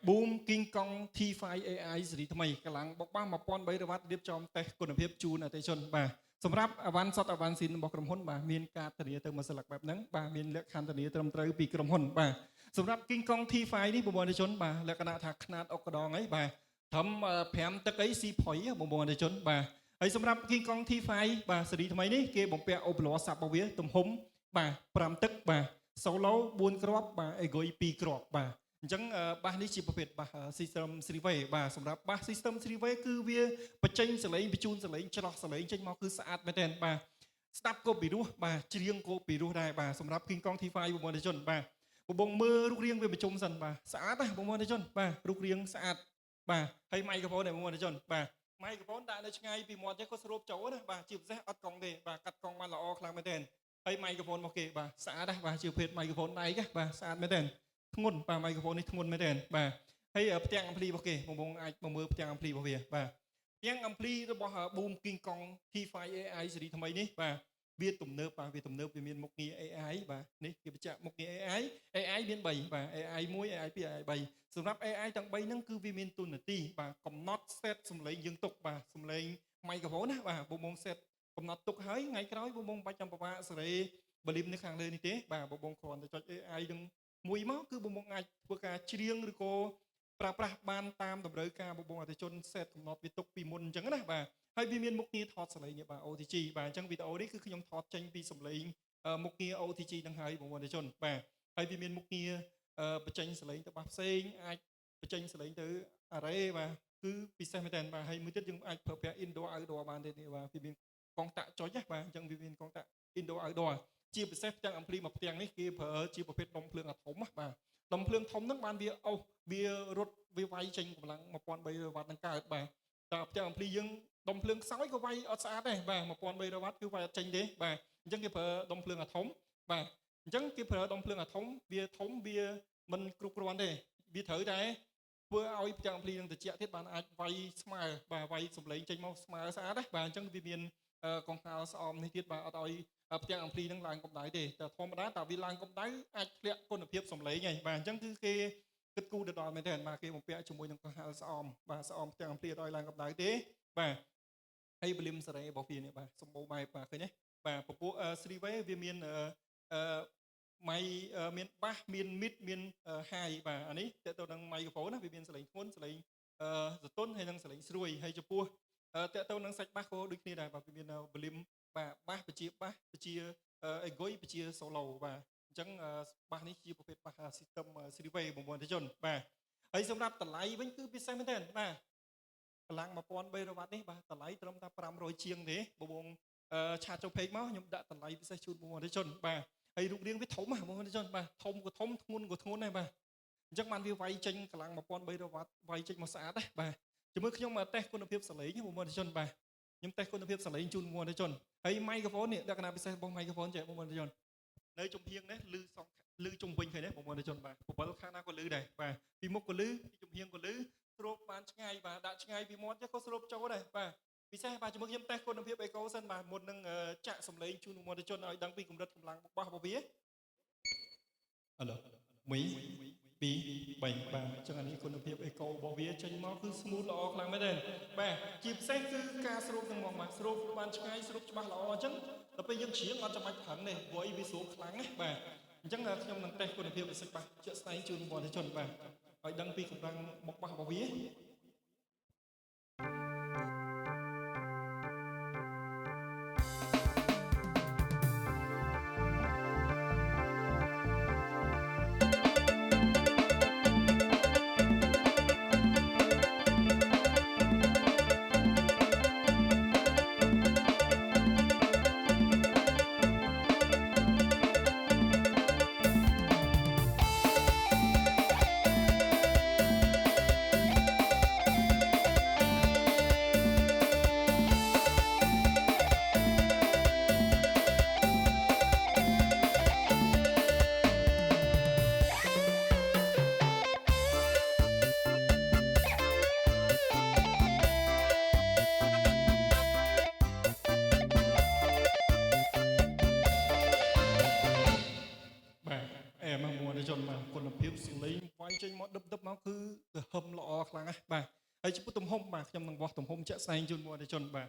boom king kong T5 AI សេរីថ្មីកម្លាំងបោកបាស 1300 វ៉ាត់រៀបចំតេស្តគុណភាពជូនអតិថិជនបាទសម្រាប់អវ៉ាន់សុតអវ៉ាន់ស៊ីនរបស់ក្រុមហ៊ុនបាទមានការធានាទៅមួយស្លឹកបែបហ្នឹងបាទមានលក្ខខណ្ឌធានាត្រឹមត្រូវពីក្រុមហ៊ុនបាទសម្រាប់ king kong T5 នេះបងប្អូនអតិថិជនបាទលក្ខណៈថាຂະຫນាតអុកកដងអីបាទត្រឹម5ទឹកអីស៊ីផុយបងប្អូនអតិថិជនបាទហើយសម្រាប់ king kong T5 បាទសេរីថ្មីនេះគេបំពាក់អូបឡសាប់របស់វាទំហំបាទ5ទឹកបាទ solo 4គ្រាប់បាទ egoi 2គ្រាប់បាទអញ្ចឹងបាសនេះជាប្រភេទបាស system 3 way បាទសម្រាប់បាស system 3 way គឺវាបញ្ចេញសលេងបញ្ជូនសលេងច្រោះសលេងចេញមកគឺស្អាតមែនទែនបាទស្ដាប់ក៏ពីរោះបាទច្រៀងក៏ពីរោះដែរបាទសម្រាប់ King Kong T5 បងប្អូនជនបាទបងមើលរូបរាងវាបញ្ជុំសិនបាទស្អាតណាបងប្អូនជនបាទរូបរាងស្អាតបាទហើយម៉ៃក្រូហ្វូនដែរបងប្អូនជនបាទម៉ៃក្រូហ្វូនដាក់នៅឆ្ងាយពីមាត់ចេះក៏ស្រូបចូលណាបាទជាពិសេសអត់កង់ទេបាទកាត់កង់បានល្អខ្លាំងមែនទែនហើយម៉ៃក្រូហ្វូនរបស់គេបាទស្អាតណាបាទជាប្រភេទម៉ៃក្រូហ្វូនដៃណាបាទស្អាតមែនទែនធ្ងន់បាទម៉ៃក្រូហ្វូននេះធ្ងន់មែនទែនបាទហើយផ្ទាំងអំភ្លីរបស់គេបងអាចមកមើលផ្ទាំងអំភ្លីរបស់វាបាទផ្ទាំងអំភ្លីរបស់ Boom King Kong T5 AI សេរីថ្មីនេះបាទវាទំនើបបាទវាទំនើបវាមានមុខងារ AI បាទនេះគេបញ្ជាក់មុខងារ AI មាន3បាទ AI 1 AI 2 AI 3សម្រាប់ AI ទាំង3ហ្នឹងគឺវាមានទូនាទីបាទកំណត់ set សំឡេងយើងទុកបាទសំឡេង microphone ណាបាទបង set កំណត់ទុកហើយថ្ងៃក្រោយបងបាច់ចាំពិបាកសេរីបលីមនៅខាងលើនេះទេបាទបងគ្រាន់តែចុច AI នឹងមួយមកគឺបងអាចធ្វើការច្រៀងឬក៏ប្រើប្រាស់បានតាមតម្រូវការបងអតិថិជន set កំណត់វាទុកពីមុនអញ្ចឹងណាបាទហើយវាមានមុខងារថតសលេងបាទ OTG បាទអញ្ចឹងវីដេអូនេះគឺខ្ញុំថតចេញពីសំឡេងមុខងារ OTG នឹងហើយបងអតិថិជនបាទហើយវាមានមុខងារបញ្ចេញសលេងទៅបាសផ្សេងអាចបញ្ចេញសលេងទៅ array បាទគឺពិសេសមែនតើបាទហើយមួយទៀតយើងអាចប្រើប្រាស់ indoor outdoor បានទេនេះបាទវាមានកងតាក់ចុចណាបាទអញ្ចឹងវាមានកងតាក់ indoor outdoor ជាពិសេសផ្ទាំងអំភ្លីមួយផ្ទាំងនេះគេប្រើជាប្រភេទដុំភ្លើងអាធំបាទដុំភ្លើងធំហ្នឹងបានវាអូសវារត់វាវាយចេញកម្លាំង 1300 វ៉ាត់នឹងកើតបាទតែផ្ទាំងអំភ្លីយើងដុំភ្លើងខ្សោយក៏វាយអត់ស្អាតដែរបាទ 1300 វ៉ាត់គឺវាយអត់ចេញទេបាទអញ្ចឹងគេប្រើដុំភ្លើងអាធំបាទអញ្ចឹងគេប្រើដុំភ្លើងអាធំវាធំវាមិនគ្រប់គ្រាន់ទេវាត្រូវតែធ្វើឲ្យផ្ទាំងអំភ្លីនឹងត្រជាក់ទៀតបានអាចវាយស្មើបាទវាយសំឡេងចេញមកស្មើស្អាតដែរបាទអញ្ចឹងវាមានកង្ហារស្អមនេះទៀតបាទអត់ឲ្យផ្ទាំងអំភ្លីនឹងឡើងកម្ដៅទេតែធម្មតាតែវាឡើងកម្ដៅអាចធ្លាក់គុណភាពសំឡេងហើយបាទអញ្ចឹងគឺគេគិតគូរទៅដល់មែនទេបាទគេបំពាក់ជាមួយនឹងកង្ហារស្អមបាទស្អមផ្ទាំងអំភ្លីឲ្យឡើងកម្ដៅទេបាទហើយបលីមសេរីរបស់វានេះបាទសម្បូរបែបបាទឃើញទេបាទពពួក 3 way វាមានម៉ៃមានបាសមាន mid មាន high បាទអានេះតើទៅនឹង microphone ណាវាមានសលេងធ្ងន់សលេងសតុនហើយនឹងសលេងស្រួយហើយចំពោះតើទៅនឹងសាច់បាសក៏ដូចគ្នាដែរបាទវាមានបលីមបាទបាសបជាបាសបជាអេហ្គុយបជា solo បាទអញ្ចឹងបាសនេះជាប្រភេទបាស system 3 way បងប្អូនអតិថិជនបាទហើយសម្រាប់តម្លៃវិញគឺពិសេសមែនទែនបាទកម្លាំង 1300 វ៉ាត់នេះបាទតម្លៃត្រឹមតែ500ជាងទេបងឆាតចូល page មកខ្ញុំដាក់តម្លៃពិសេសជូនបងប្អូនអតិថិជនបាទហើយរូបរាងវាធំបងប្អូនអតិថិជនបាទធំក៏ធំធ្ងន់ក៏ធ្ងន់ដែរបាទអញ្ចឹងបានវាវាយចេញកម្លាំង 1300 វ៉ាត់វាយចេញមកស្អាតដែរបាទជាមួយខ្ញុំមកតេស្តគុណភាពសលេងបងប្អូនអតិថិជនបាទខ្ញុំតេស្តគុណភាពសលេងជូនបងប្អូនអតិថិជនហើយ microphone នេះលក្ខណៈពិសេសរបស់ microphone ចេះបងប្អូនអតិថិជននៅចំហៀងនេះឮសងឮជុំវិញឃើញទេបងប្អូនអតិថិជនបាទ7ខាងណាក៏ឮដែរបាទពីមុខក៏ឮពីចំហៀងក៏ឮស្រូបបានឆ្ងាយបាទដាក់ឆ្ងាយពីមាត់ចេះក៏ស្រូបចូលដែរបាទពិសេសបាទជាមួយខ្ញុំតេស្តគុណភាពអេកូសិនបាទមុននឹងចាក់សំឡេងជូនបងប្អូនអតិថិជនឲ្យដឹងពីកម្រិតកម្លាំងរបស់វាឥឡូវ1 2 3បាទអញ្ចឹងអានេះគុណភាពអេកូរបស់វាចេញមកគឺ smooth ល្អខ្លាំងមែនទេបាទជាពិសេសគឺការស្រូបនឹងមកបាទស្រូបបានឆ្ងាយស្រូបច្បាស់ល្អអញ្ចឹងដល់ពេលយើងច្រៀងអត់ចាំបាច់ប្រឹងទេព្រោះអីវាស្រូបខ្លាំងណាបាទអញ្ចឹងខ្ញុំនឹងតេស្តគុណភាពវិសិទ្ធបាសជាក់ស្ដែងជូនបងប្អូនអតិថិជនបាទឲ្យដឹងពីកម្លាំងមកបាសរបស់វា ចេញមកដុបមកគឺទៅហឹមល្អខ្លាំងណាស់បាទហើយចំពោះទំហំបាទខ្ញុំនឹងវាស់ទំហំជាក់ស្ដែងជូនមកអតិថិជនបាទ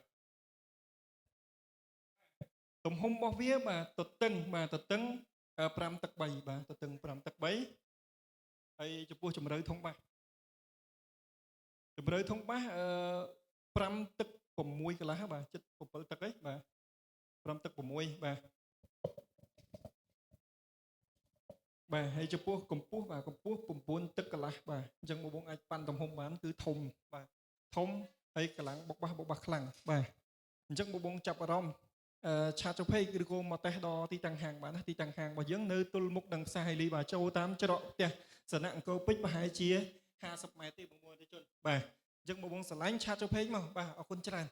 ទំហំរបស់វាបាទទទឹង5 ទឹក 3បាទទទឹង5 ទឹក 3ហើយចំពោះជម្រៅធុងបាស5 ទឹក 6 កន្លះបាទជិត7 ទឹកឯងបាទ5 ទឹក 6បាទហើយចំពោះកម្ពស់បាទកម្ពស់9 ទឹកកន្លះបាទអញ្ចឹងបងអាចប៉ាន់ទំហំបានគឺធំបាទធំហើយកន្លងបុកបាសខ្លាំងបាទអញ្ចឹងបងចាប់អារម្មណ៍ឆាតជពេកឬក៏មកតេស្តដល់ទីតាំងហាងបានណាទីតាំងហាងរបស់យើងនៅទល់មុខនឹងផ្សារហេលីបាទចូលតាមច្រកផ្ទះសនៈអង្គរពេជ្រប្រហែលជា50 ម៉ែត្រទេបងប្អូនអតិថិជនបាទអញ្ចឹងបងឆ្លាញ់ឆាតជពេកមកបាទអរគុណច្រើន